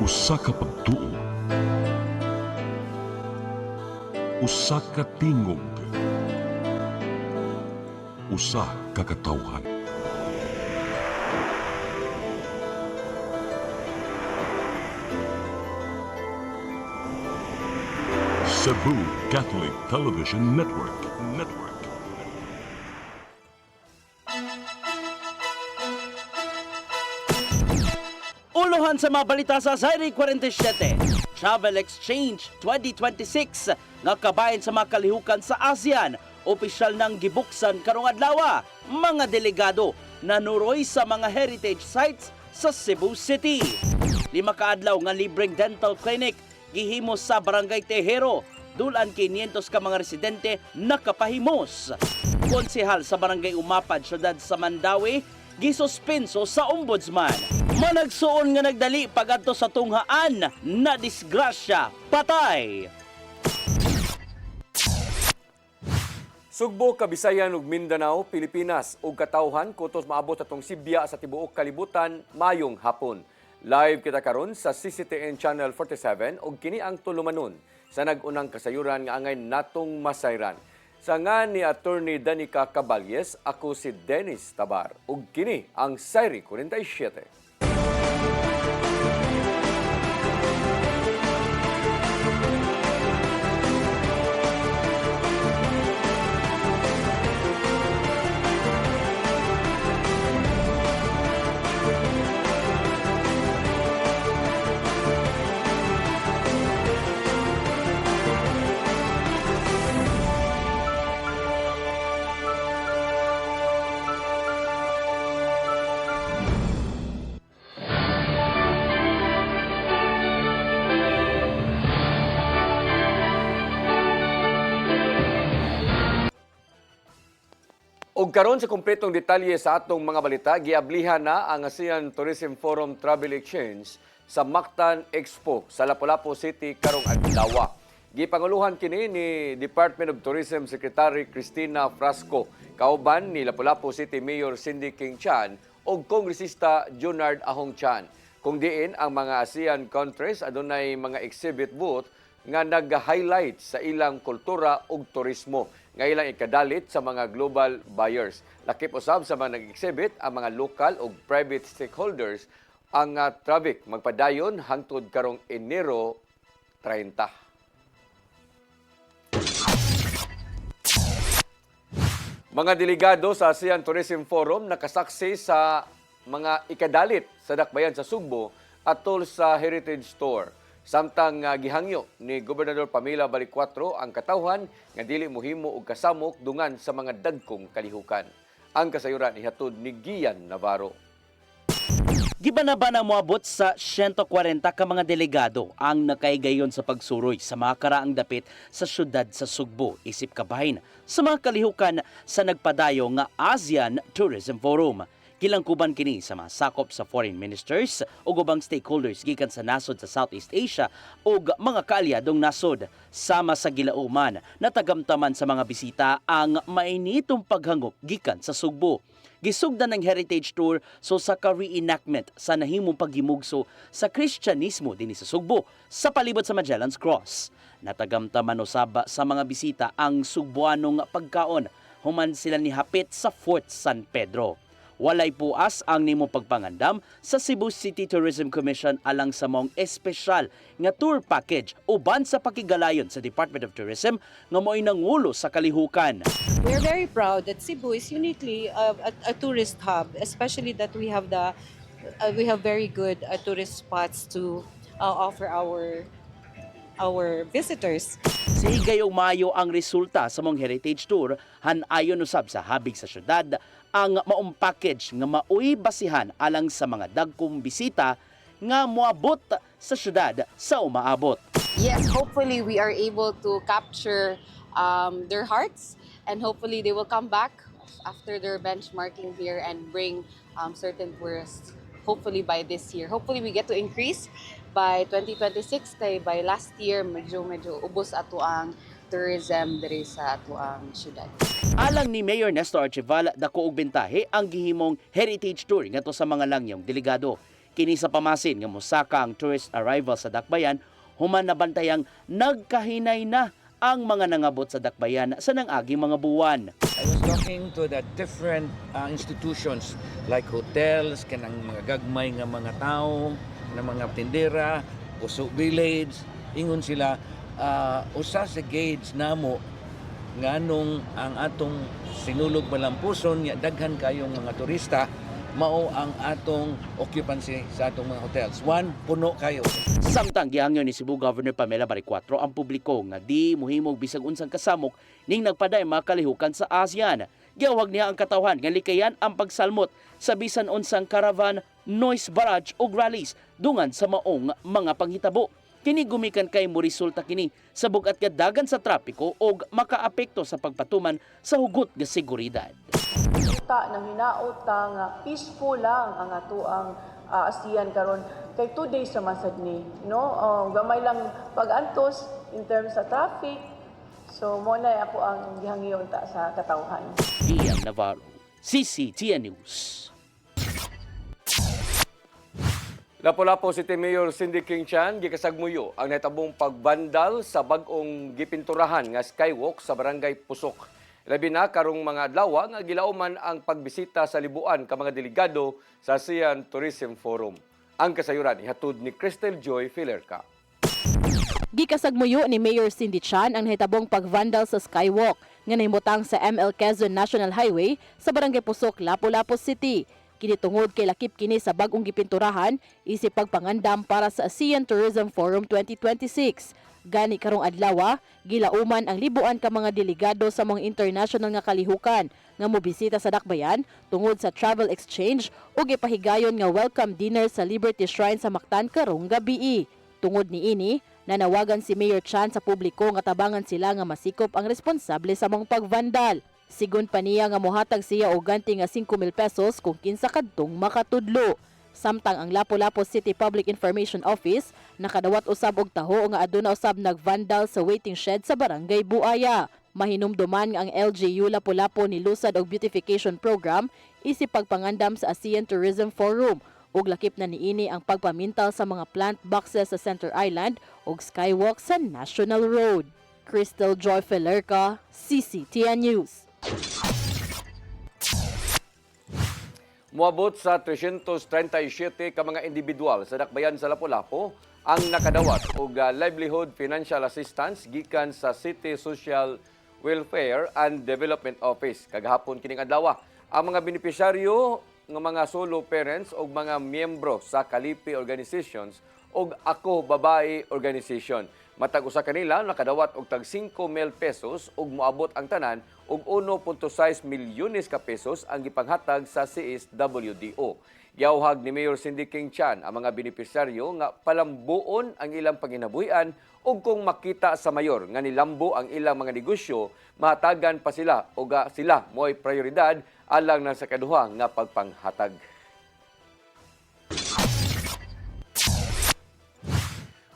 Usa ka pagtuo, usa ka tingog, usa ka katawhan. Cebu Catholic Television Network. Uluhan sa mga balita sa Zaire 47, Travel Exchange 2026 nga kabahin sa mga kalihukan sa ASEAN, opisyal nang gibuksan karong adlaw. Mga delegado nanuroy sa mga heritage sites sa Cebu City. 5 ka adlaw nga libreng dental clinic gihimo sa Barangay Tejero. Dulan 500 ka mga residente nakapahimos. Konsehal sa Barangay Umapad, syudad sa Mandawi, gisuspenso sa ombudsman. Managsuon nga nagdali pagadto sa tunghaan na disgrasya, patay. Sugbo, Kabisayan ug Mindanao, Pilipinas ug katawhan kutos maabot atong Sibya sa tibuok kalibutan mayong hapon. Live kita karon sa CCTN Channel 47 ug kini ang tulumanon sa nag-unang kasayuran nga angay natong masayran. Sa nga ni Attorney Danica Caballes, ako si Dennis Tabar ug kini ang Zaire 47. Og karon sa kumpletong detalye sa atong mga balita, giablihan na ang ASEAN Tourism Forum Travel Exchange sa Mactan Expo sa Lapu-Lapu City karong adlaw. Gipanguluhan kini ni Department of Tourism Secretary Cristina Frasco, kauban ni Lapu-Lapu City Mayor Cindy King Chan ug Kongresista Junard Ahong Chan. Kung diin ang mga ASEAN countries adunay mga exhibit booth nga nag-highlight sa ilang kultura ug turismo nga ilang ikadalit sa mga global buyers. Lakip usab sa mga nag-exhibit ang mga local ug private stakeholders ang traffic magpadayon hangtod karong Enero 30. Mga delegado sa ASEAN Tourism Forum nakasaksi sa mga ikadalit sa dakbayan sa Sugbo atol sa Heritage Store. Samtang gihangyo ni Gobernador Pamela Balicuatro ang katawhan nga dili mohimo og kasamok dungan sa mga dagkong kalihukan. Ang kasayuran ihatod ni Gian Navarro. Gibanaba na moabot sa 140 ka mga delegado ang nakaigayon sa pagsuroy sa mga karaang dapit sa syudad sa Sugbo, isip kabahin sa mga kalihukan sa nagpadayo nga ASEAN Tourism Forum. Kilangkuban kini sa mga sakop sa foreign ministers o ubang stakeholders gikan sa nasod sa Southeast Asia o mga kaalyadong nasod. Sama sa gilauman na tagamtaman sa mga bisita ang mainitong paghangop gikan sa Sugbo. Gisugdan ng heritage tour so sa ka-reenactment sa nahimong paghimugso sa Kristyanismo dinhi sa Sugbo sa palibot sa Magellan's Cross. Natagamtaman usab sa mga bisita ang Sugboanong pagkaon human sila nihapit sa Fort San Pedro. Walay puas ang nimo pagpangandam sa Cebu City Tourism Commission alang sa mong espesyal nga tour package uban sa pakigalayon sa Department of Tourism nga mo'y nangulo sa kalihukan. We're very proud that Cebu is uniquely a tourist hub, especially that we have very good tourist spots to offer our visitors. Sigayong maayo ang resulta sa mong heritage tour, hanayon usab sa habig sa syudad ang maong package nga maoy basihan alang sa mga dagkong bisita nga moabot sa syudad sa umaabot. Yes, hopefully we are able to capture their hearts, and hopefully they will come back after their benchmarking here and bring certain tourists hopefully by this year. Hopefully we get to increase by 2026 kay by last year medyo ubos ato ang tourism diri sa ato ang syudad. Alang ni Mayor Nestor Archival, dako og bentahe ang gihimong heritage tour ngadto sa mga langyong delegado. Kini sa pamasin nga mosaka ang tourist arrival sa Dakbayan, human nabantayang nagkahinay na ang mga nangabot sa Dakbayan sa nangaging mga buwan. I was talking to the different institutions like hotels, kanang mga gagmay nga mga tao, na mga tindera, Puso Village, ingon sila, usa sa gauge namo nganong ang atong sinulog malampuson, daghan kayong mga turista, mao ang atong occupancy sa atong mga hotels. One, puno kayo. Samtang gihangyo ni Cebu Governor Pamela Baricuatro ang publiko nga di muhimog bisag unsang kasamok ning nagpaday mga kalihukan sa ASEAN. Giawag niya ang katawhan nga likayan ang pagsalmot sa bisan unsang caravan, noise barrage ug rallies dungan sa maong mga panghitabo. Kini gumikan kay moresulta kini sa bugat nga dagan sa trapiko ug makaapekto sa pagpatuman sa hugot nga seguridad. Ta nang hinaot nga peaceful lang ang atoang ASEAN karon kay 2 days sa masad ni no gamay lang pag-antos in terms sa traffic, so mo na ako ang gihangyon ta sa katawhan. Ian Navarro, CCTN News. Lapu-Lapu City Mayor Cindy King Chan gikasagmuyo ang natabong pagbandal sa bag-ong gipinturahan nga skywalk sa Barangay Pusok. Labi na karong mga adlaw nga gilauman ang pagbisita sa libuan ka mga delegado sa ASEAN Tourism Forum. Ang kasayuran ihatod ni Cristel Joy Filerca. Gikasagmuyo ni Mayor Cindy Chan ang nahitabong pagvandal sa skywalk nga nahimutang sa ML Quezon National Highway sa Barangay Pusok, Lapu-Lapu City. Kini tungod kay lakip kini sa bag-ong gipinturahan isip pagpangandam para sa ASEAN Tourism Forum 2026. Gani karong adlaw, gilauman ang libuan ka mga delegado sa mga international nga kalihukan nga mobisita sa Dakbayan tungod sa travel exchange ug ipahigayon nga welcome dinner sa Liberty Shrine sa Mactan karong gabii. Tungod niini, nanawagan si Mayor Chan sa publiko nga tabangan sila nga masikop ang responsable sa mga pagvandal. Sigon pa niya nga mohatag siya og ganti nga 5,000 pesos kung kinsa kadtong makatudlo. Samtang ang Lapu-Lapu City Public Information Office nakadawat usab og taho nga aduna usab nagvandal sa waiting shed sa Barangay Buaya. Mahinumduman nga ang LGU Lapu-Lapu nilusad og beautification program isip pagpangandam sa ASEAN Tourism Forum ug lakip na niini ang pagpamintal sa mga plant boxes sa Center Island ug skywalk sa National Road. Crystal Joy Filerca, CCTN News. Moabot sa 337 ka mga individual sa Dakbayan sa Lapu-Lapu ang nakadawat og livelihood financial assistance gikan sa City Social Welfare and Development Office. Kagahapon kining adlaw, ang mga benepisyaryo ng mga solo parents o mga miyembro sa Kalipi Organizations o Ako Babae Organization. Matag usa kanila nakadawat og tag 5,000 pesos ug moabot ang tanan og 1.6 milyones ka pesos ang gipanghatag sa CSWDO. Giawhag ni Mayor Cindy King Chan ang mga benepisyaryo nga palambuon ang ilang panginabuhian ug kung makita sa mayor nga nilambo ang ilang mga negosyo, mahatagan pa sila o sila mo'y prioridad alang na sa kaduha nga pagpanghatag.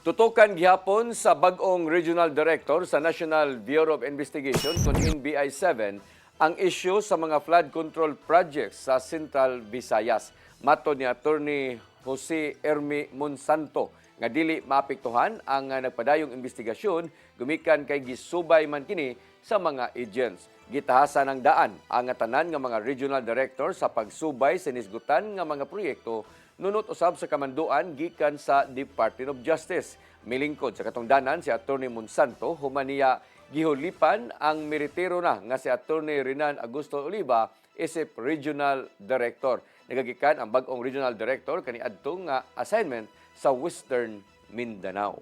Tutukan gihapon sa bag-ong Regional Director sa National Bureau of Investigation kung NBI-7 ang isyu sa mga flood control projects sa Central Visayas. Mato ni Attorney Jose Ermi Monsanto nga dili maapektuhan ang nagpadayong investigasyon gumikan kay gisubay man kini sa mga agents. Gitahasan ng daan ang tanan nga mga regional director sa pagsubay sa nisgutan nga mga proyekto nunot usab sa kamanduan gikan sa Department of Justice. Milingkod sa katungdanan si Attorney Monsanto, human niya gihulipan ang meritero na nga si Attorney Renan Augusto Oliva isip Regional Director. Nagagikan ang bag-ong Regional Director kaniadtong nga assignment sa Western Mindanao.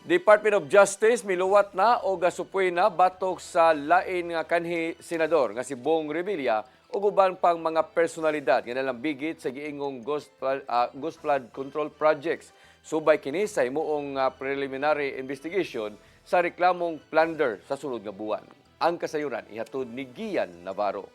Department of Justice miluwat na o gasupoy na batok sa lain nga kanhi senador nga si Bong Revilla ug uban pang mga personalidad nga nalambigit sa giingong ghost flood control projects. Subay kini sa himuong preliminary investigation sa reklamong plunder sa sulod nga buwan. Ang kasayuran ihatod ni Gian Navarro.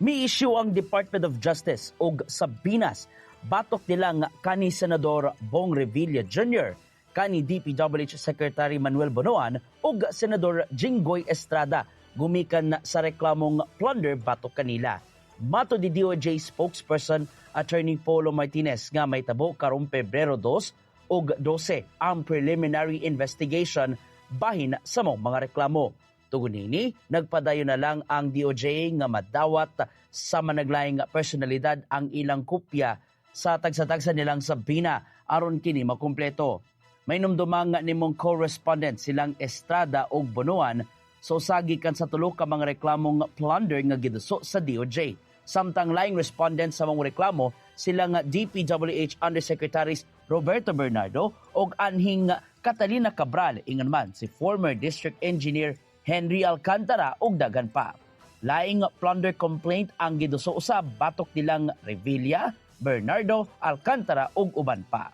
Mi-issue ang Department of Justice og Sabinas batok nila nga kani Senador Bong Revilla Jr., kani DPWH Secretary Manuel Bonoan ug Senador Jinggoy Estrada gumikan sa reklamong plunder batok kanila. Mato di DOJ spokesperson Attorney Polo Martinez nga may tabo karong Pebrero 2 ug 12 ang preliminary investigation bahin sa mga reklamo. Tugon nini, nagpadayon na lang ang DOJ nga madawat sa managlaing personalidad ang ilang kopya sa tagsa-tagsa nilang Sabina aron kini makumpleto. May numdumang nimong correspondent silang Estrada ug Bonoan so sagikan sa tulo ka mga reklamong plunder nga giduso sa DOJ. Samtang laing respondent sa mga reklamo silang DPWH Undersecretaries Roberto Bernardo ug anhing Catalina Cabral ingon man si former District Engineer Henry Alcantara ug dagan pa. Laing plunder complaint ang giduso usab batok nilang Revilla, Bernardo, Alcantara ug uban pa.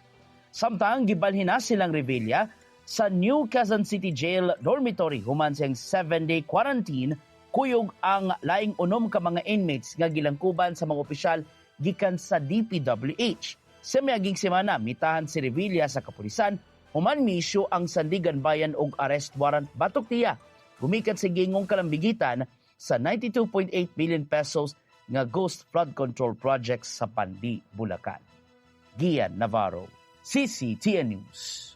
Samtang gibalhin na silang Revilla sa New Quezon City Jail dormitory human siyang 7-day quarantine kuyog ang laing unom ka mga inmates nga gilangkuban sa mga opisyal gikan sa DPWH. Sa miaging semana mitahan si Revilla sa kapulisan human misyo ang Sandigan Bayan og arrest warrant batok niya gumikan sa gingong kalambigitan sa 92.8 million pesos nga ghost flood control project sa Pandi, Bulacan. Gian Navarro, CCTN News.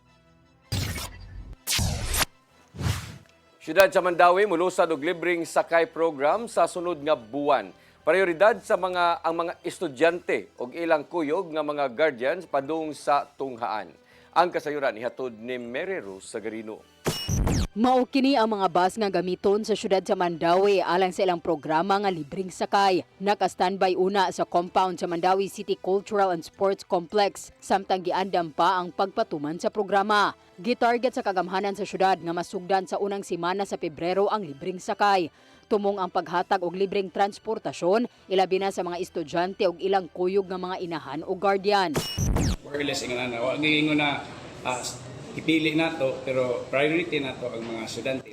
Siyudad sa Mandawi mulusad og libreng sakay program sa sunod nga buwan. Prioridad sa ang mga estudyante ug ilang kuyog nga mga guardians padung sa tunghaan. Ang kasayuran ihatod ni Mary Rose Sagarino. Mao kini ang mga bus nga gamiton sa syudad sa Mandawi alang sa ilang programa nga libreng sakay. Naka-standby una sa compound sa Mandawi City Cultural and Sports Complex samtang giandam pa ang pagpatuman sa programa. Gitarget sa kagamhanan sa syudad nga masugdan sa unang semana sa Pebrero ang libreng sakay. Tumong ang paghatag og libreng transportasyon ilabi na sa mga estudyante ug ilang kuyog nga mga inahan o guardian. Wireless ingon na wag ingon na ipili nato pero priority nato ang mga estudyante.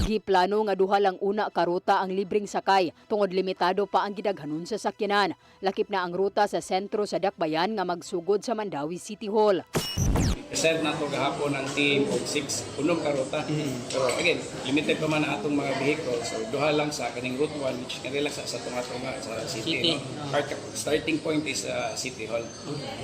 Giplano nga duha lang una ka ruta ang libreng sakay tungod limitado pa ang gidaghanon sa sakyanan. Lakip na ang ruta sa sentro sa Dakbayan nga magsugod sa Mandawi City Hall. Reserve nato gahapon ang team og 6 unom ka ruta. Pero again, limited pa man ang atong mga vehicles. So duha lang sa kaning route 1 which kanila sa tunga-tunga sa city. No? Starting point is City Hall.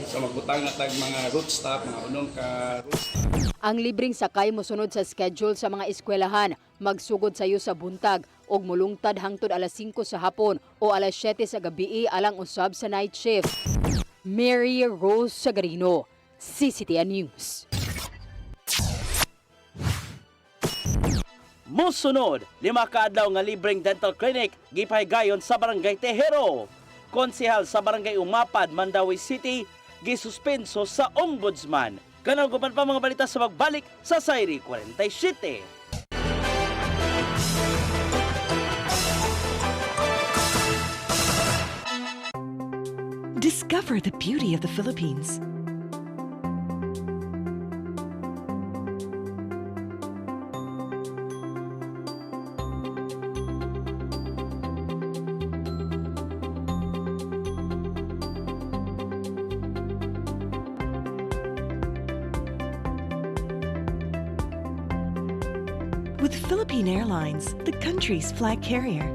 So magbutang na tag mga route stop, mga unom ka route stop. Ang libreng sakay mosunod sa schedule sa mga eskwelahan, magsugod sayo sa buntag og mulungtad hangtod alas 5 sa hapon o alas 7 sa gabi alang usab sa night shift. Mary Rose Sagarino, CCTN News. Musunod, 5 ka adlaw nga libreng dental clinic gipahigayon sa Barangay Tejero. Konsehal sa Barangay Umapad, Mandawi City, gisuspenso sa Ombudsman. Kanang guban pa mga balita sa magbalik sa Sairi 47. Discover the beauty of the Philippines. With Philippine Airlines, the country's flag carrier.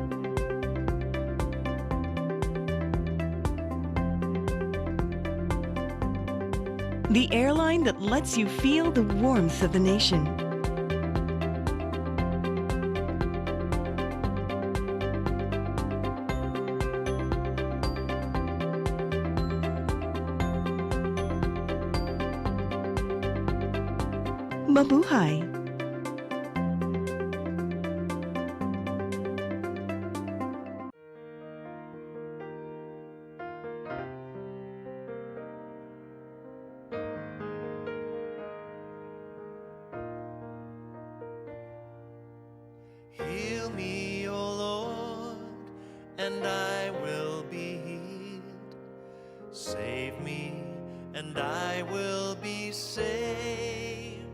The airline that lets you feel the warmth of the nation. Mabuhay! Heal me, O Lord, and I will be healed. Save me, and I will be saved.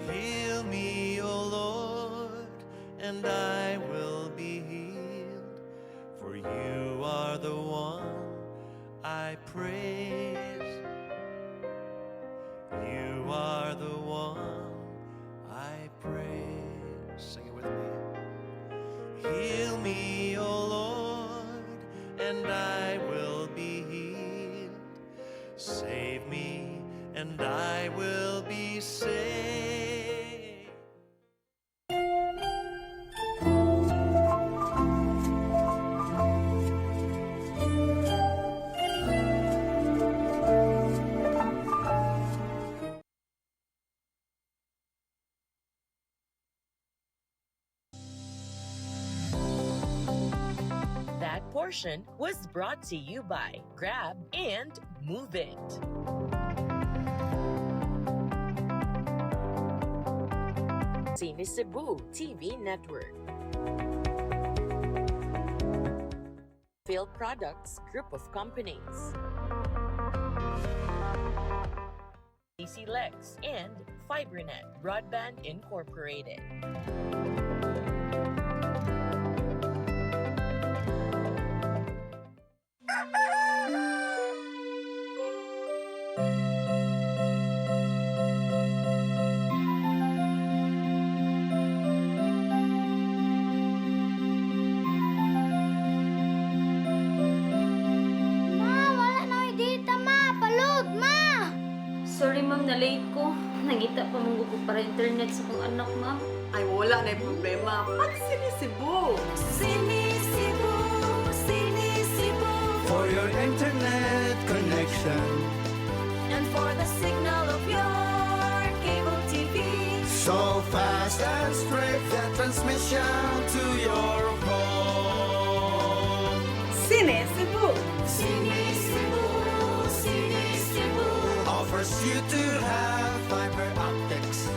Heal me, O Lord, and I will be healed. For you are the one I praise. You are the one I praise. Sing it with me. Heal me, O Lord. portion was brought to you by Grab and Move It. Cine Cebu TV Network. Phil Products Group of Companies. DC Lex and FiberNet Broadband Incorporated. Sorry ma'am, na-late ko. Nangita pa mong gusto para internet sa kong anak ma'am. Ay, wala na yung problema. Pag Sinisibu! Sinisibu, Sinisibu. For your internet connection. And for the signal of your cable TV. So fast and straight the transmission to your home. Sinisibu! Sinisibu, Sinisibu. Offers you to have fiber optics.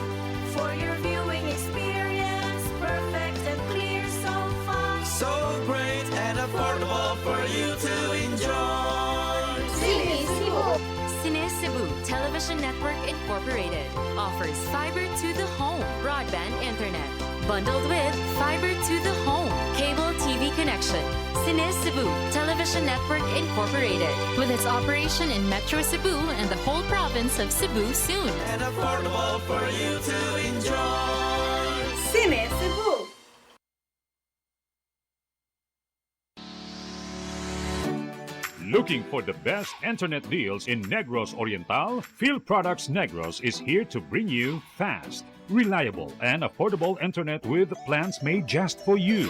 For your viewing experience, perfect and clear so fast. So great and affordable for you to enjoy. Cine Cebu Television Network Incorporated offers fiber to the home broadband internet bundled with fiber to the home cable TV connection. Cine Cebu Television Network Incorporated with its operation in Metro Cebu and the whole province of Cebu soon. And affordable for you to enjoy. Sinisibu! Looking for the best internet deals in Negros Oriental? Phil Products Negros is here to bring you fast, reliable, and affordable internet with plans made just for you.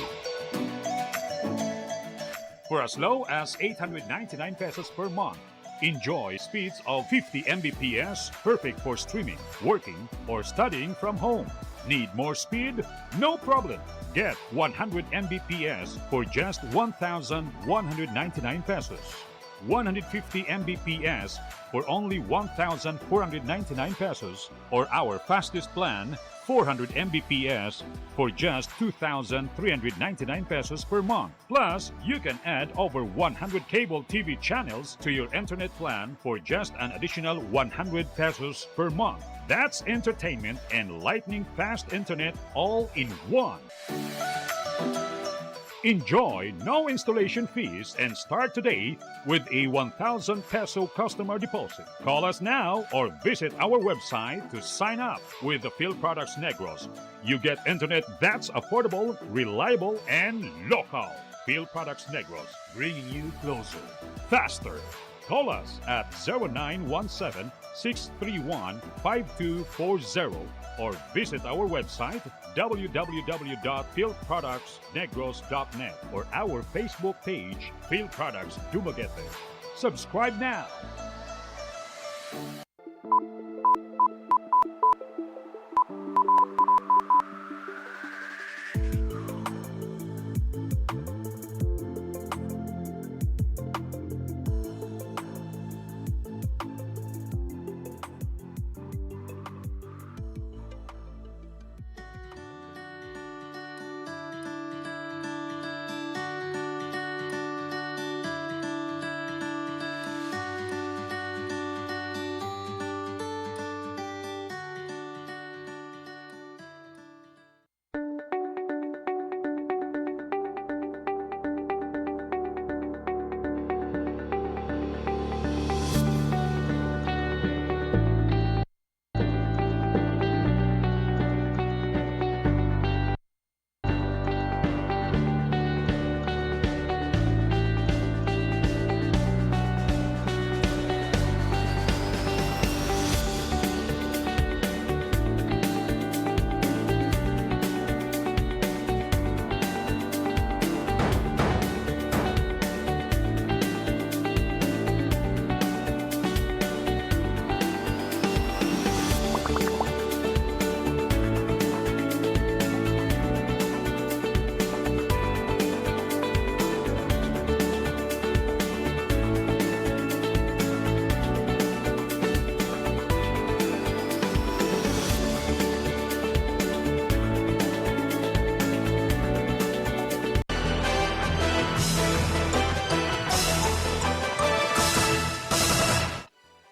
For as low as 899 pesos per month, enjoy speeds of 50 Mbps, perfect for streaming, working, or studying from home. Need more speed? No problem. Get 100 Mbps for just 1,199 pesos. 150 Mbps for only 1,499 pesos, or our fastest plan, 400 Mbps for just 2,399 pesos per month. Plus, you can add over 100 cable TV channels to your internet plan for just an additional 100 pesos per month. That's entertainment and lightning fast internet all in one. Enjoy no installation fees and start today with a 1,000 peso customer deposit. Call us now or visit our website to sign up with the Phil Products Negros. You get internet that's affordable, reliable, and local. Phil Products Negros, bringing you closer, faster. Call us at 0917-631-5240 or visit our website www.philproductsnegros.net or our Facebook page, Phil Products Dumaguete. Subscribe now.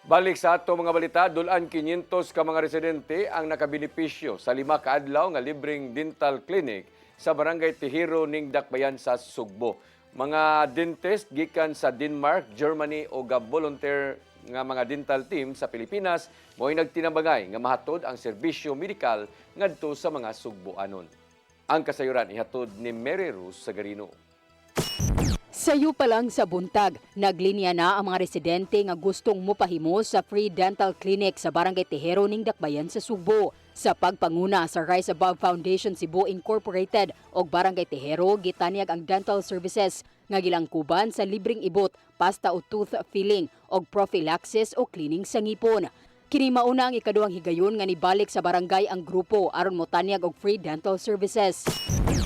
Balik sa ato mga balita, dulan 500 ka mga residente ang nakabinipisyo sa 5 ka adlaw nga libreng dental clinic sa barangay Tihiro ning Dakbayan sa Sugbo. Mga dentist gikan sa Denmark, Germany o ga volunteer nga mga dental team sa Pilipinas mo'y nagtinabangay nga mahatod ang serbisyo medikal ngadto sa mga Sugboanon. Ang kasayuran ihatod ni Mary Rose Sagarino. Sayo pa lang sa buntag, naglinya na ang mga residente nga gustong mopahimo sa free dental clinic sa barangay Tihero ning Dakbayan sa Sugbo. Sa pagpanguna sa Rise Above Foundation Cebu Incorporated o barangay Tihero, gitanyag ang dental services nga gilangkuban sa libreng ibot, pasta o tooth filling o prophylaxis o cleaning sa ngipon. Kini mauna ang ikaduhang higayon nga nibalik sa barangay ang grupo aron motanyag og free dental services.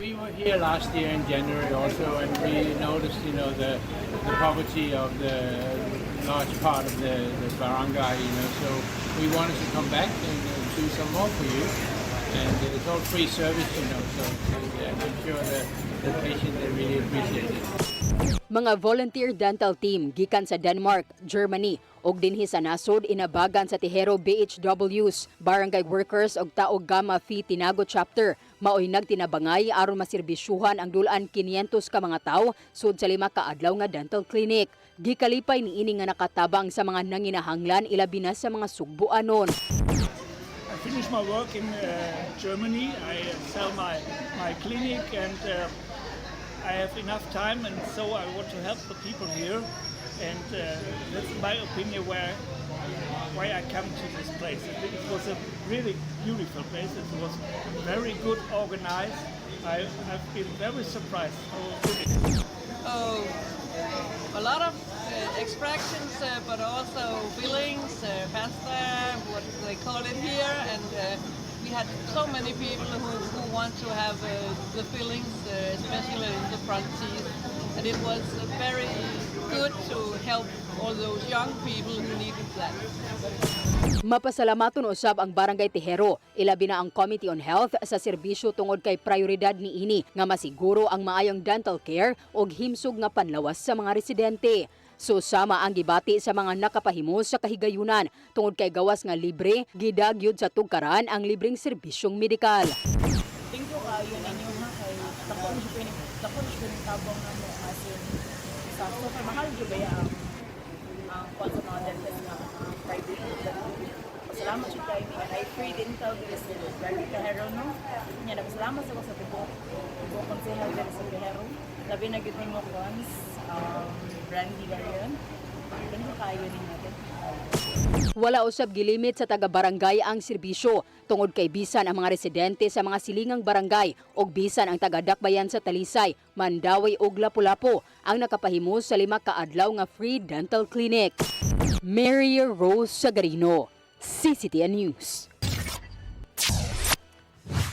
We were here last year in January also, and we noticed, the poverty of the large part of the barangay, so we wanted to come back and do some more for you. And it's all free service, so I'm sure the patient, they really appreciate it. Mga volunteer dental team gikan sa Denmark, Germany ug dinhi sa nasod inabagan sa Tihero BHWs, barangay workers ug Taog Gamma Phi Tinago chapter maoy nagtinabangay aron maserbisyuhan ang dulan 500 ka mga tawo sud sa 5 ka adlaw nga dental clinic. Gikalipay niini nga nakatabang sa mga nanginahanglan ilabi na sa mga Sugboanon. I finished my work in Germany. I sell my clinic and I have enough time, and so I want to help the people here. And that's my opinion why I come to this place. It was a really beautiful place. It was very good organized. I've been very surprised how good it is. Oh, a lot of extractions, but also fillings, pasta, what they call it here, and we had so many people who want to have the fillings, especially in the front teeth, and it was very good to help all those young people who needed that. Mapasalamaton usab ang barangay Tihero, ilabi na ang Committee on Health sa serbisyo tungod kay prioridad niini nga masiguro ang maayong dental care ug himsog nga panlawas sa mga residente. Susama ang gibati sa mga nakapahimo sa kahigayunan tungod kay gawas nga libre, gidagyod sa tugkaran ang libreng serbisyong medikal. Tingko kayo ninyo ha kay takon siya tabang na mo asin sa so kay mahal gyud ba ang sa mga dentist nga private. Salamat sa kay ni ay free dental dito sa Barangay Tihero no. Nya nagpasalamat sa Tibuok konsehal dito sa Tihero. Labi na gyud nimo kons Brandy Garion. Tingko kayo ninyo. Wala usab gilimit sa taga-barangay ang serbisyo tungod kay bisan ang mga residente sa mga silingang barangay ug bisan ang taga-Dakbayan sa Talisay, Mandawi ug Lapu-Lapu ang nakapahimo sa 5 ka adlaw nga free dental clinic. Mary Rose Sagarino, CCTN News.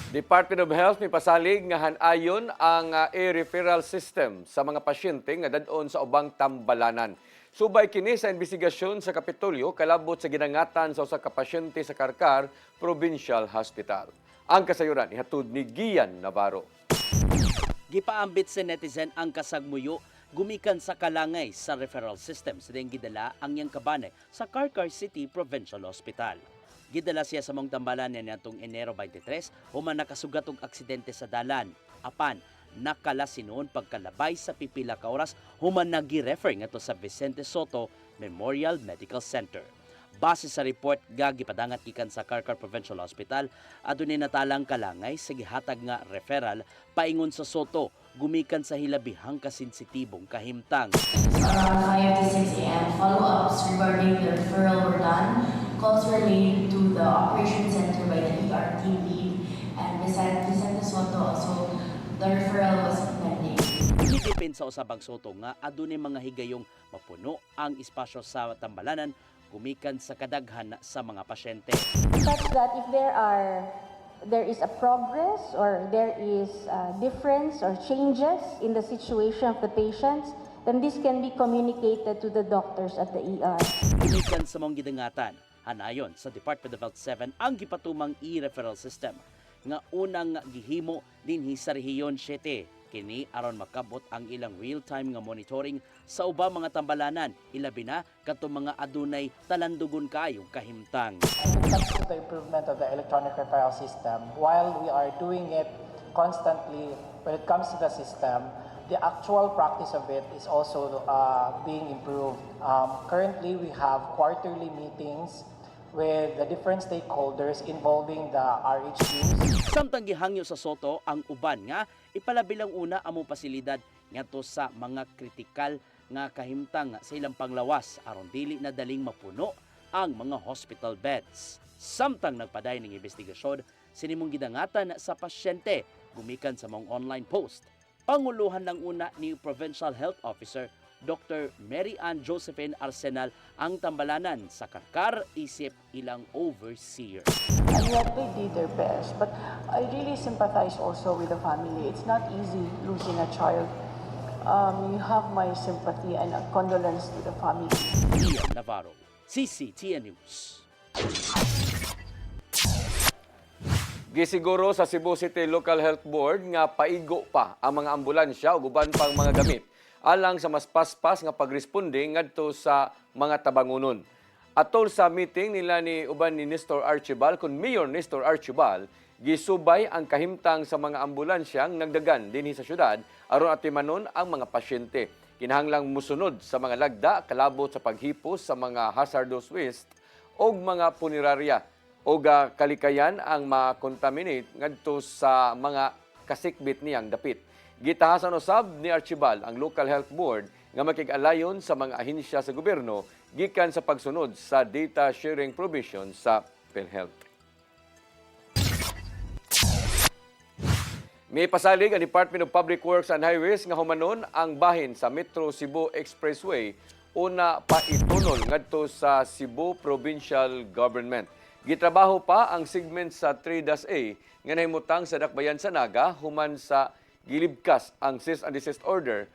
Department of Health may pasalig nga hanayon ang e-referral system sa mga pasyente nga dadon sa ubang tambalanan. Subay kini sa investigasyon sa Kapitolyo kalabot sa ginangatan sa usa ka pasyente sa Karkar Provincial Hospital. Ang kasayuran ihatod ni Gian Navarro. Gipaambit sa netizen ang kasagmuyo gumikan sa kalangay sa referral system sa ding gidala ang yang kabane sa Karkar City Provincial Hospital. Gidala siya sa mong tambalanan niadtong Enero 23 human nakasugat og aksidente sa dalan. Apan nakalasinon pagkalabay sa pipila ka oras human nagi-refer ngadto sa Vicente Soto Memorial Medical Center. Base sa report nga gipadangat gikan sa Karkar Provincial Hospital, adunay natalang kalangay sa gihatag nga referral paingon sa Soto gumikan sa hilabihang kasensitibong kahimtang. Around 5 to 6 a.m., follow-ups regarding the referral were done. Calls were made to the operation center by the ER team lead, and Vicente Soto also. The referral was pending. Gidipin sa usabang Soto nga adunay mga higayong mapuno ang espasyo sa tambalanan gumikan sa kadaghan sa mga pasyente. Such that if there is a progress or there is a difference or changes in the situation of the patients, then this can be communicated to the doctors at the ER. Gumikan sa mong gidangatan, hanayon sa Department of Health 7 ang gipatumang e-referral system nga unang gihimo dinhi sa Rehiyon 7 Kini aron makabot ang ilang real-time nga monitoring sa ubang mga tambalanan, ilabi na katong mga adunay talandugon kayong kahimtang. When it comes to the improvement of the electronic referral system, while we are doing it constantly when it comes to the system, the actual practice of it is also being improved. Currently, we have quarterly meetings with the different stakeholders involving the RHQs. Samtang gihangyo sa Soto ang uban nga ipalabilang una among pasilidad ngadto sa mga kritikal nga kahimtang sa ilang panglawas aron dili na daling mapuno ang mga hospital beds. Samtang nagpaday ng investigasyon sinimong gidangatan sa pasyente gumikan sa mga online post. Panguluhan lang una ni Provincial Health Officer Dr. Mary Ann Josephine Arsenal ang tambalanan sa karkar isip ilang overseer. And yet they did their best. But I really sympathize also with the family. It's not easy losing a child. You have my sympathy and condolence to the family. Ian Navarro, CCTN News. Gisiguro sa Cebu City Local Health Board nga paigo pa ang mga ambulansya ug uban pang mga gamit alang sa mas paspas nga pagresponde ngadto sa mga tabangunon. Atol sa meeting nila ni uban ni Nestor Archibald kun Mayor Nestor Archibald, gisubay ang kahimtang sa mga ambulansyang nagdagan dinhi sa syudad aron atimanon ang mga pasyente. Kinahanglang musunod sa mga lagda kalabot sa paghipos sa mga hazardous waste og mga punerarya o kalikayan ang ma-contaminate ngadto sa mga kasikbit niyang dapit. Gitahasan usab ni Archibald ang Local Health Board nga makig-alayon sa mga ahensya sa gobyerno gikan sa pagsunod sa data sharing provision sa PhilHealth. May pasalig ang Department of Public Works and Highways nga humanon ang bahin sa Metro Cebu Expressway una paitunol ngadto sa Cebu Provincial Government. Gitrabaho pa ang segment sa 3-A nga nahimutang sa Dakbayan sa Naga human sa gilibkas ang cease and desist order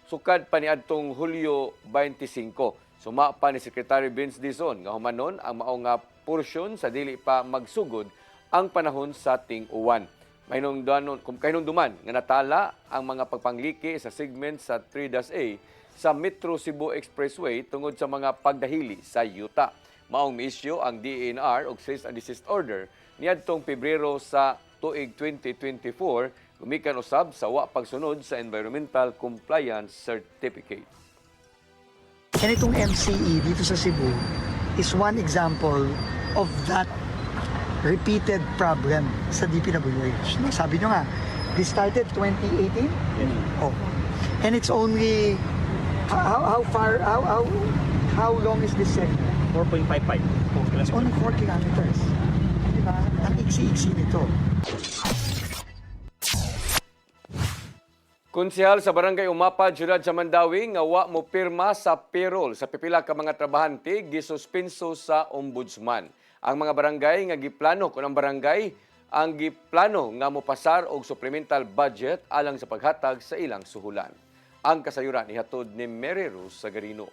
sukad pa niadtong Hulyo 25. Suma pa ni Secretary Vince Dizon nga humanon ang mao nga porsyon sa dili pa magsugod ang panahon sa ting-uwan. Kahinungduman nga natala ang mga pagpangliki sa segment sa 3-A sa Metro Cebu Expressway tungod sa mga pagdahili sa yuta. Maong mi-issue ang DENR og cease and desist order niadtong Pebrero sa tuig 2024 gumikan usab sa wa pagsunod sa Environmental Compliance Certificate. And itong MCE dito sa Cebu is one example of that repeated problem sa DPWH. Sabi nyo nga, this started 2018? Oh. And it's only, how long is this segment? 4.55. It's only 4 kilometers. Diba? Ang iksi-iksi nito. Konsehal sa Barangay Umapad, Syudad sa Mandawi, nga wa mo pirma sa payroll sa pipila ka mga trabahante gisuspenso sa ombudsman. Ang mga barangay nga giplano kun ang barangay ang giplano nga mopasar og supplemental budget alang sa paghatag sa ilang suhulan. Ang kasayuran ihatod ni Mary Rose Sagarino.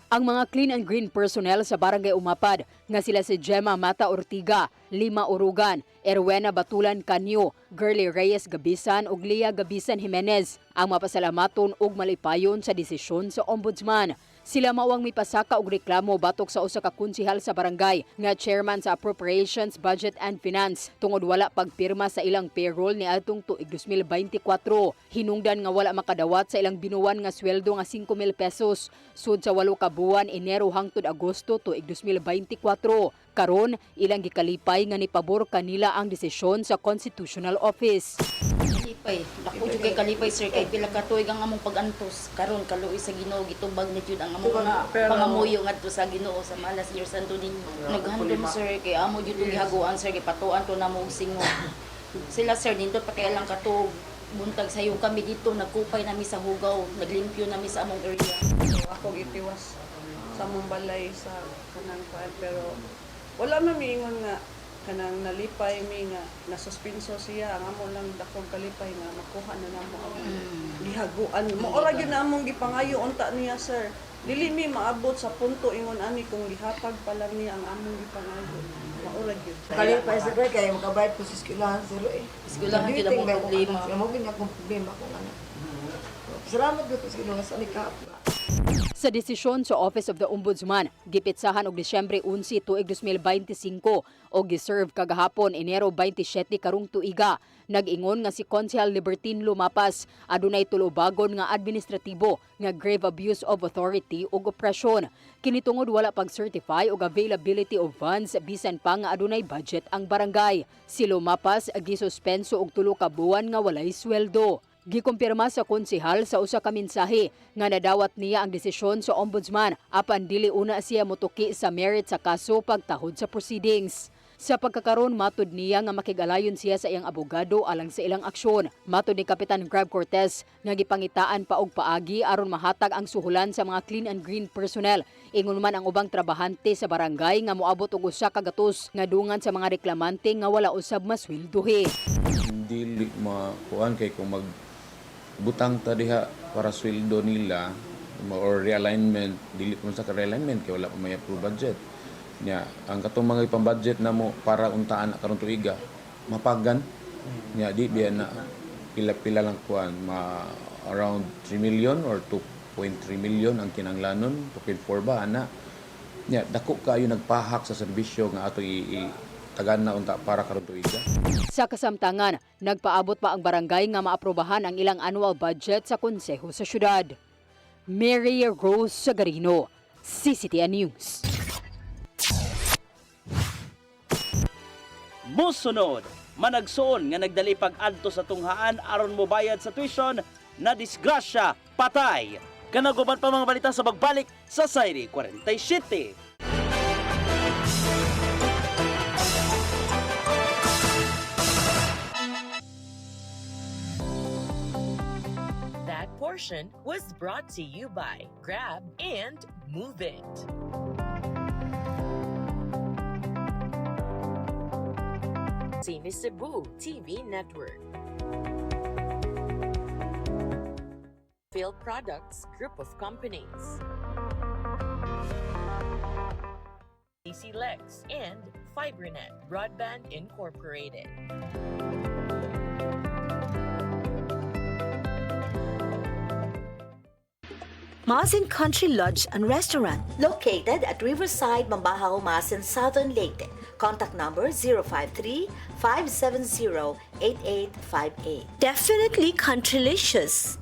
Ang mga clean and green personnel sa Barangay Umapad nga sila si Gemma Mata Ortiga, Lima Urugan, Erwena Batulan Canyo, Girly Reyes Gabisan ug Lia Gabisan Jimenez ang mapasalamaton ug malipayon sa desisyon sa ombudsman. Sila mawang mipasaka og reklamo batok sa usa ka konsehal sa barangay nga chairman sa Appropriations, Budget and Finance tungod wala pagpirma sa ilang payroll niadtong tuig 2024. Hinungdan nga wala makadawat sa ilang binuwan nga sweldo nga 5,000 pesos sud sa 8 ka buwan Enero hangtod Agosto tuig 2024. Karon ilang gikalipay nga nipabor kanila ang desisyon sa Constitutional Office. Kalipay. Dako jud kay kalipay sir kay pila ka tuig ang among pag-antos karon kaluoy sa Ginoo gitubag ni jud ang among pangamuyo ngadto sa Ginoo sa Mala Senior Santo Niño. Naghandom sir kay amo jud gihaguan sir gipatuan to namo og singo. Sila sir dito pa kay lang katog buntag sayo kami dito nagkupay nami sa hugaw, naglimpyo nami sa among area. Ako gitiwas sa among balay sa kanang kuan pero wala man miingon nga kanang nalipay mi nga nasuspenso siya ang amo lang dakong kalipay nga makuha na namo ang gihaguan mo ora gyud na among gipangayo unta niya sir dili mi maabot sa punto ingon ani kung gihatag pa lang niya ang among gipangayo Murag yun. Kalipay sa kaya kaya makabayad ko sa eskwelahan sir eh. Eskwelahan kita mo problema. Mo gina akong problema kung ano. Salamat ko sa eskwelahan sa likap. Sa desisyon sa Office of the Ombudsman, gipitsahan og Disyembre 11 tuig 2025 o giserve kagahapon Enero 27 karong tuiga. Nag-ingon nga si Konsehal Libertine Lumapas adunay tulubagon nga administratibo nga grave abuse of authority ug opresyon. Kini tungod wala pag-certify og availability of funds bisan pa nga adunay budget ang barangay. Si Lumapas gisuspenso og 3 ka buwan nga walay sweldo. Gikumpirma sa konsehal sa usa ka mensahe nga nadawat niya ang desisyon sa ombudsman apan dili una siya motuki sa merit sa kaso pagtahod sa proceedings. Sa pagkakaroon matud niya nga makigalayon siya sa iyang abogado alang sa ilang aksyon. Matud ni Kapitan Grab Cortez nga gipangitaan pa og paagi aron mahatag ang suhulan sa mga clean and green personnel. Ingon man ang ubang trabahante sa barangay nga moabot og usa ka gatos nga dungan sa mga reklamante nga wala usab masweldohi. Dili makuan kay kung butang ta diha para sweldo nila or realignment, dili pa sa realignment kay wala pa may approve budget nya ang katong mga ipang-budget namo para untaan karon tuiga mapagan nya di biya na pila-pila lang kuan around 3 million or 2.3 million ang kinanglanon 2.4 ba ana nya dako kayo nagpahak sa serbisyo nga ato tagan na unta para karon tuiga. Sa kasamtangan, nagpaabot pa ang barangay nga maaprobahan ang ilang annual budget sa konseho sa syudad. Mary Rose Sagarino, CCTN News. Musunod, managsuon nga nagdali pag-adto sa tunghaan aron mobayad sa tuition na disgrasya, patay. Kanaguban pa mga balita sa pagbalik sa Sayri 47. That portion was brought to you by Grab and Move It. Cine Cebu TV Network. Phil Products Group of Companies. CC Lex and FiberNet Broadband Incorporated. Masin Country Lodge and Restaurant, located at Riverside, Mambahaw, Masin, Southern Leyte. Contact number 053-570-8858. Definitely countrylicious.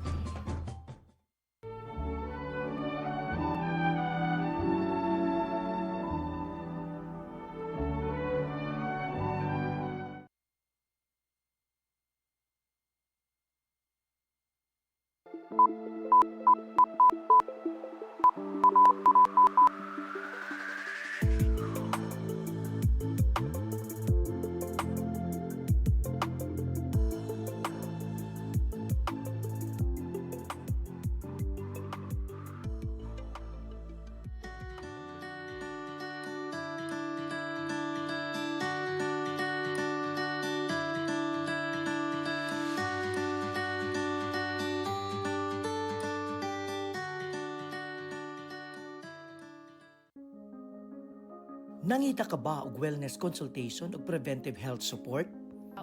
Nangita ka ba og wellness consultation o preventive health support?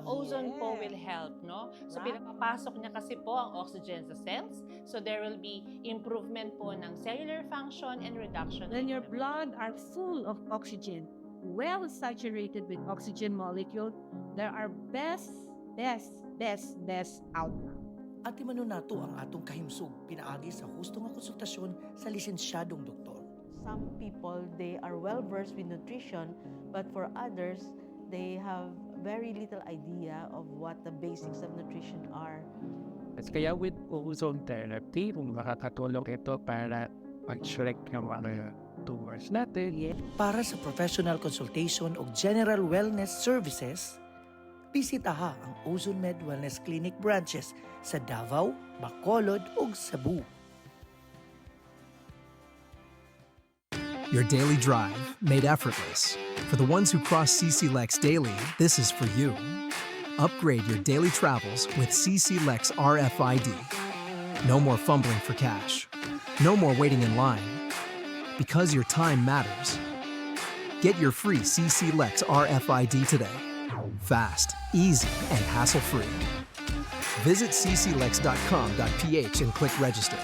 Ozone po will help, no? So pinapapasok niya kasi po ang oxygen sa cells. So there will be improvement po ng cellular function and reduction. When your blood are full of oxygen, well saturated with oxygen molecule, there are best outcome. At imanon nato ang atong kahimsog pinaagi sa husto nga konsultasyon sa lisensyadong doktor. Some people, they are well versed with nutrition, but for others, they have very little idea of what the basics of nutrition are. Kaya with ozone therapy, makakatulong ito para mag-shrek ng mga tumors natin. Para sa professional consultation o general wellness services, bisitaha ang Ozone Med Wellness Clinic branches sa Davao, Bacolod ug Cebu. Your daily drive made effortless. For the ones who cross CC Lex daily, this is for you. Upgrade your daily travels with CC Lex RFID. No more fumbling for cash. No more waiting in line. Because your time matters. Get your free CC Lex RFID today. Fast, easy, and hassle-free. Visit cclex.com.ph and click register.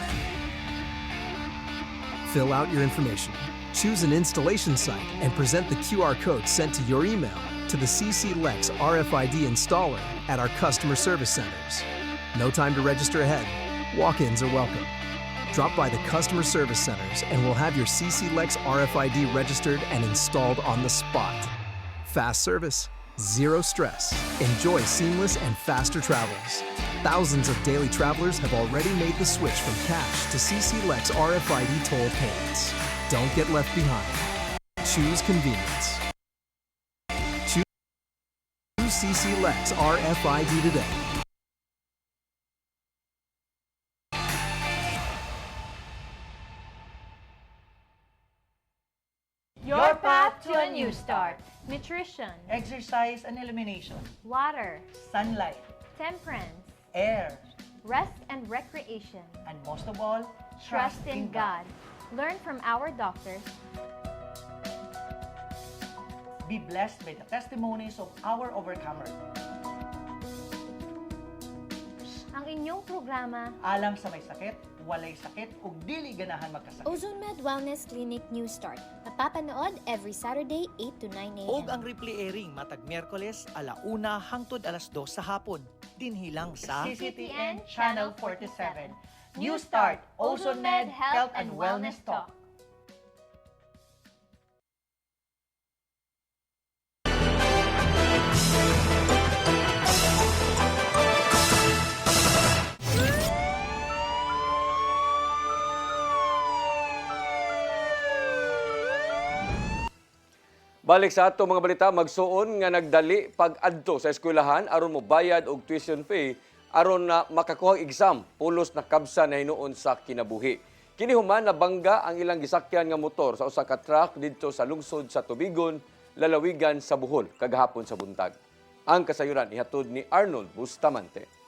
Fill out your information, choose an installation site, and present the QR code sent to your email to the CC Lex RFID installer at our customer service centers. No time to register ahead. Walk-ins are welcome. Drop by the customer service centers and we'll have your CC Lex RFID registered and installed on the spot. Fast service, zero stress. Enjoy seamless and faster travels. Thousands of daily travelers have already made the switch from cash to CC Lex RFID toll payments. Don't get left behind. Choose convenience. Choose CC Lex RFID today. Your path to a new start. Nutrition, Exercise and elimination. water, Sunlight. temperance, Air. rest and recreation. And most of all, Trust in God. Learn from our doctors. Be blessed by the testimonies of our overcomers. Ang inyong programa, Alam sa may sakit, walay sakit, ug dili ganahan magkasakit. Ozone Med Wellness Clinic New Start. Napapanood every Saturday 8 to 9 a.m. Og ang replay airing matag Miyerkules 1:00 hangtod 2:00 sa hapon. Dinhi lang sa CCTN Channel 47. New Start, Ozone Med Health and Wellness Talk. Balik sa ato mga balita, magsuon nga nagdali pag-adto sa eskwelahan aron mo bayad og tuition fee aron na makakuha og exam pulos na kabsa na hinuon sa kinabuhi. Kini human nabangga ang ilang gisakyan nga motor sa usa ka truck didto sa lungsod sa Tubigon, lalawigan sa Bohol kagahapon sa buntag. Ang kasayuran ihatod ni Arnold Bustamante.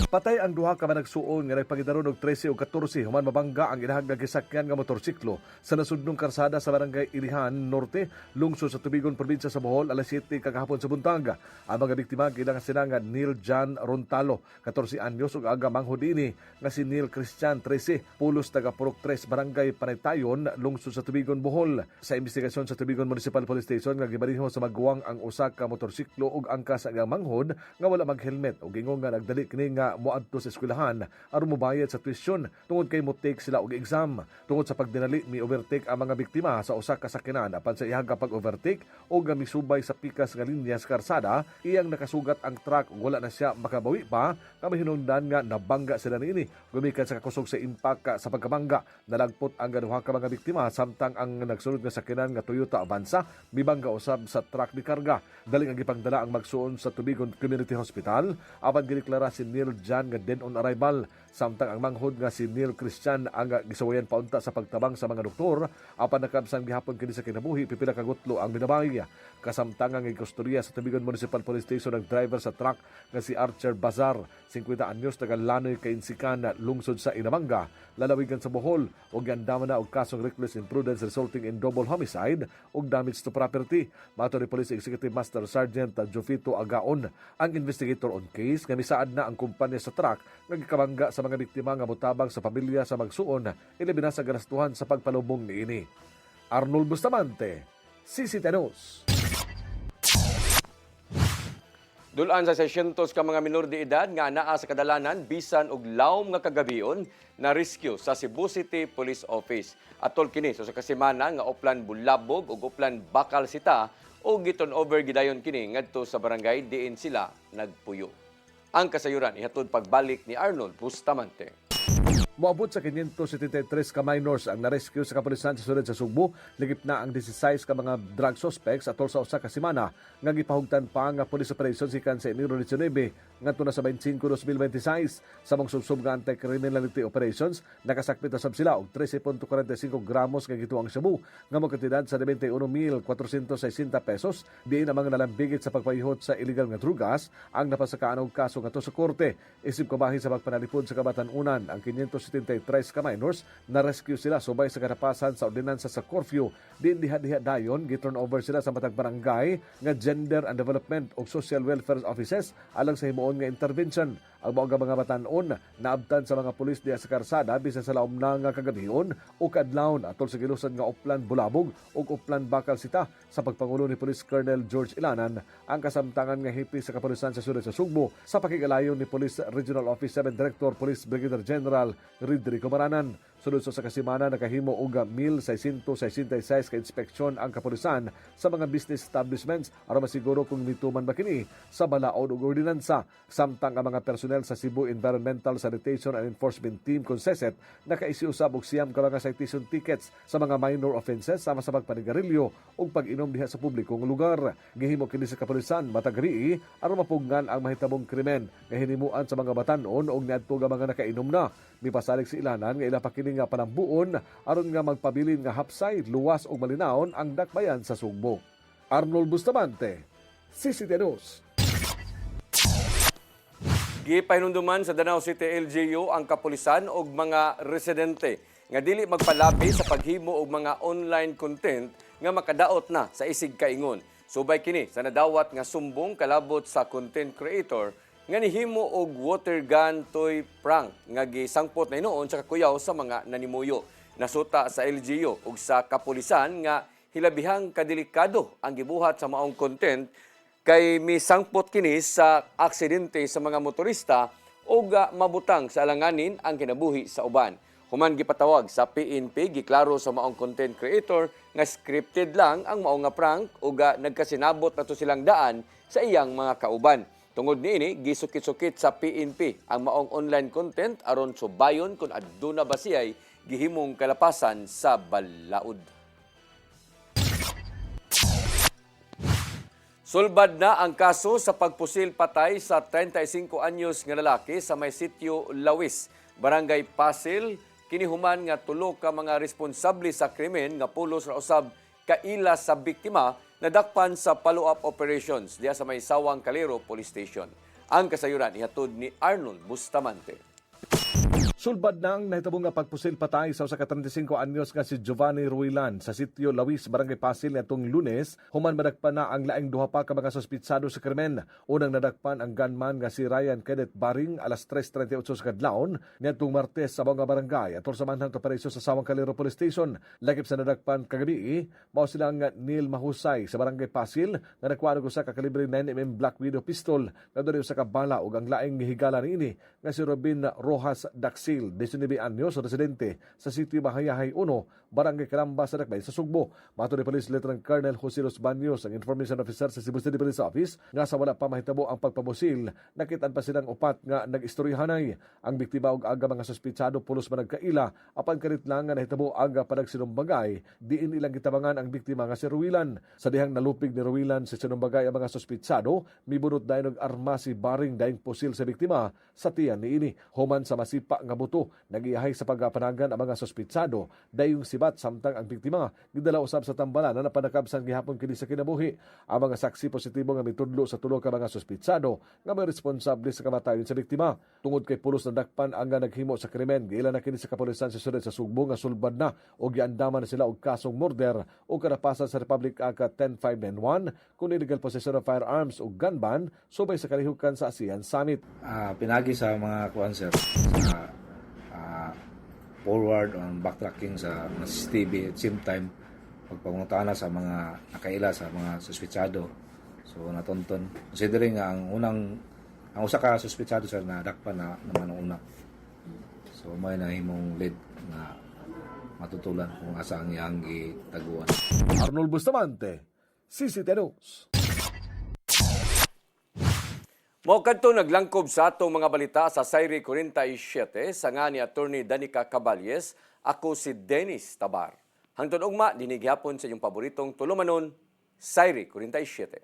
Patay ang duha ka managsuon nga nagpagidaron og 13 ug 14 human mabangga ang ilahag nga gisakyan nga motorsiklo sa nasudnong karsada sa barangay Irihan Norte, lungsod sa Tubigon, probinsya sa Bohol, alas 7 kagahapon sa buntag. Ang mga biktima gilang sinanga Neil John Rontalo, 14 anyos ug aga manghod ini nga si Neil Christian 13, pulos taga Purok 3, barangay Panaytayon, lungsod sa Tubigon, Bohol. Sa investigasyon sa Tubigon Municipal Police Station nga gibalinho sa magguwang ang usa ka motorsiklo ug angkas nga manghod nga wala mag-helmet ug ingong nga nagdali kini nga moadto sa eskwelahan aron mobayad sa tuition tungod kay motake sila og exam. Tungod sa pagdinali mi overtake ang mga biktima sa usa ka sakyanan apan sa iyang pag-overtake o misubay sa pikas nga linya sa karsada, iyang nakasugat ang truck ug wala na siya makabawi pa kami hinungdan nga nabangga sila niini. Gumikan sa kakusog sa impact sa pagkabangga, nalagpot ang duha ka mga biktima samtang ang nagsunod nga sakyanan nga Toyota Avanza mibangga usab sa truck ni karga. Daling ang gipangdala ang magsuon sa Tubigon Community Hospital apan gideklara si Neil John nga dead on arrival, samtang ang manghod nga si Neil Christian ang gisawayan paunta sa pagtabang sa mga doktor apan nakabsan gihapon kini sa kinabuhi pipila ka gutlo ang binabay. Kasamtang ang kustorya sa Tubigon Municipal Police Station ang driver sa truck nga si Archer Bazar, 50 anyos, taga Lanoy, Kainsikan, lungsod sa Inamanga, lalawigan sa Bohol, ug giandaman na og kasong reckless imprudence resulting in double homicide ug damage to property. Mato ni Police Executive Master Sergeant Jofito Agaon, ang investigator on case nga misaad na ang kumpanya sa truck nga gikabangga sa mga biktima nga motabang sa pamilya sa magsuon, ilabi na sa ganastuhan sa pagpalubong niini. Arnold Bustamante, CCTN News. Dulaan sa 600 ka mga minor de edad nga anaa sa kadalanan bisan og lawom nga kagabion na rescue sa Cebu City Police Office. Atol kini sa kasimana nga Oplan Bulabog ug Oplan Bakal Sita o giton over gidayon kini ngadto sa barangay diin sila nagpuyo. Ang kasayuran ihatod pagbalik ni Arnold Bustamante. Moabot sa 573 ka minors ang na-rescue sa kapulisan sa sulod sa Sugbo. Ligip na ang 16 ka mga drug suspects atol sa usa ka semana nga gipahugtan pa nga police operation sikan sa Enero 19 ngadto na sa 25 2026. Sa mga subsub nga anti-criminality operations, nakasakmit na sab sila og 13.45 gramos nga gituang shabu nga mo kantidad sa 91,460 pesos. Diin ang mga nalambigit sa pagpahihot sa illegal nga drugas ang napasakaan og kaso ngadto sa korte. Isip kabahin sa pagpanalipod sa Kabatan-Unan ang 500 173 ka minors na rescue sila subay sa katapasan sa ordinansa sa curfew. Diha dayon giturn over sila sa matag barangay nga Gender and Development ug Social Welfare Offices alang sa himuon nga intervention. Ang mga batan-on naabtan sa mga pulis diha sa karsada bisan sa laom na nga kagabihon o kadlawon atol sa gilusan nga Uplan Bulabog ug Uplan Bakal Sita sa pagpangulo ni Police Colonel George Ilanan ang kasamtangan nga hipi sa kapulisan sa siyudad sa Sugbo sa pakigalayon ni Police Regional Office 7 Director Police Brigadier General Rodrigo Maranan. Sunod sa kasimana nakahimo og 1,666 ka inspeksyon ang kapulisan sa mga business establishments aron masiguro kung mituman ba kini sa balaod ug ordinansa. Samtang ang mga personnel sa Cebu Environmental Sanitation and Enforcement Team Conceset nakaisiusab og siyam ka mga citation tickets sa mga minor offenses sama sa pagpanigarilyo ug pag-inom diha sa publikong lugar. Gihimo kini sa kapulisan matag rii aron mapugnan ang mahitabong krimen nga hinimuan sa mga batan-on ug niadto nga mga nakainom na. Mipasalig si Ilanan nga ila pa kini nga panambuon aron nga magpabilin nga hapsay, luwas ug malinawon ang dakbayan sa Sugbo. Arnold Bustamante, CCTV News. Gipahinumduman sa Danao City LGU ang kapulisan ug mga residente nga dili magpalabi sa paghimo og mga online content nga makadaot na sa isig kaingon. Subay kini sa nadawat nga sumbong kalabot sa content creator nga nihimo og water gun toy prank nga gisangpot na hinuon sa kakuyaw sa mga nanimuyo. Nasuta sa LGU ug sa kapulisan nga hilabihang kadelikado ang gibuhat sa maong content kay misangpot kini sa aksidente sa mga motorista ug mabutang sa alanganin ang kinabuhi sa uban. Human gipatawag sa PNP, giklaro sa maong content creator nga scripted lang ang maong nga prank ug nagkasinabot nato silang daan sa iyang mga kauban. Tungod niini, gisukit-sukit sa PNP ang maong online content aron subayon kung aduna ba siya'y gihimong kalapasan sa balaod. Sulbad na ang kaso sa pagpusil patay sa 35 anyos nga lalaki sa may sitio Lawis, Barangay Pasil. Kinihuman nga tulo ka mga responsable sa krimen nga pulos ra usab kaila sa biktima nadakpan sa follow-up operations diya sa may Sawang Calero Police Station. Ang kasayuran ihatod ni Arnold Bustamante. Sulbad nang nahitabong nga pagpusil patay sa usa ka 35 anyos nga si Giovanni Ruilan sa sitio Lawis, Barangay Pasil nitong Lunes. Human madakpan na ang laing duha pa ka mga suspitsado sa krimen. Unang nadakpan ang gunman nga si Ryan Kenneth Baring alas 3:38 sa kadlawon nitong Martes sa mga barangay atol sa manhang operasyon sa Sawang Calero Police Station. Lakip sa nadakpan kagabi, mao silang Neil Mahusay sa Barangay Pasil nga nakuha og usa ka kalibre 9mm Black Widow pistol nga diri usa ka bala ug ang laing higala niini nga si Robin Rojas Daxil, 19 anyos, residente sa Sitio Bahayahay 1, Barangay Calamba sa Dakbay sa Sugbo. Mato ni Police Lieutenant Colonel Jose Los Baños, ang Information Officer sa Cebu City Police Office, nga sa wala pa mahitabo ang pagpabusil, nakitaan pa silang upat nga nag-istoryahanay. Ang biktima ug aga mga suspitsado pulos man nagkaila, apan karit lang nga nahitabo aga panagsinumbagay, diin ilang gitabangan ang biktima nga si Ruilan. Sa dihang nalupig ni Ruilan sa sinumbagay ang mga suspitsado, mibunot dayon og arma si Baring daing pusil sa biktima sa tiyan niini. Human sa masipa nga buto, nagiyahay sa pagpanagan ang mga suspitsado, dayong sibat samtang ang biktima gidala usab sa tambalan na napanakabsan gihapon kini sa kinabuhi. Ang mga saksi positibo nga mitudlo sa tulo ka mga suspitsado nga may responsable sa kamatayon sa biktima. Tungod kay pulos na dakpan ang nga naghimo sa krimen, giila na kini sa kapulisan sa siyudad sa Sugbo nga sulbad na o giandaman na sila og kasong murder o karapasan sa Republic Act 10591 kung illegal possession of firearms o gun ban subay sa kalihukan sa ASEAN Summit. Pinagi sa mga kuan sir sa forward on backtracking sa mga CCTV at same time pagpangutana sa mga nakaila sa mga suspitsado. So natonton considering nga ang usa ka suspitsado sir na dakpan na naman ang una. So may nahimong lead na matutulan kung asa ang iyang gitaguan. Arnold Bustamante, CCTV News. Mao kadto naglangkob sa atong mga balita sa Sayri 47 sa nga ni Attorney Danica Caballes. Ako si Dennis Tabar. Hangtod ugma dinig gyapon sa inyong paboritong tulumanon, Sayri 47.